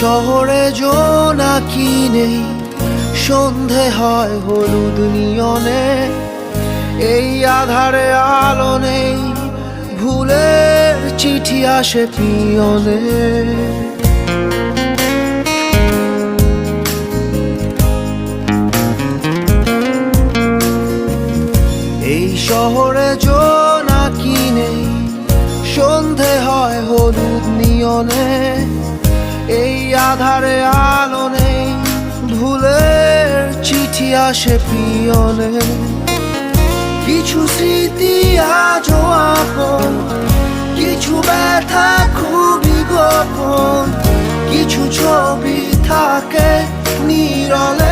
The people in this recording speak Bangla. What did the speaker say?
শহরে জোনাকি নেই, সন্ধে হয় হলুদ নিয়নে। এই আধারে আলো নেই, ভুলের চিঠি আসে পিয়নে। এই শহরে জোনাকি নেই, সন্ধে হয় হলুদ নিয়নে। এই আধারে আলো নেই, ভুলের চিঠি আসে পিয়নে। কিছু স্মৃতি আজও আপন, কিছু ব্যথা খুবই গোপন। কিছু ছবি থাকে নীরলে,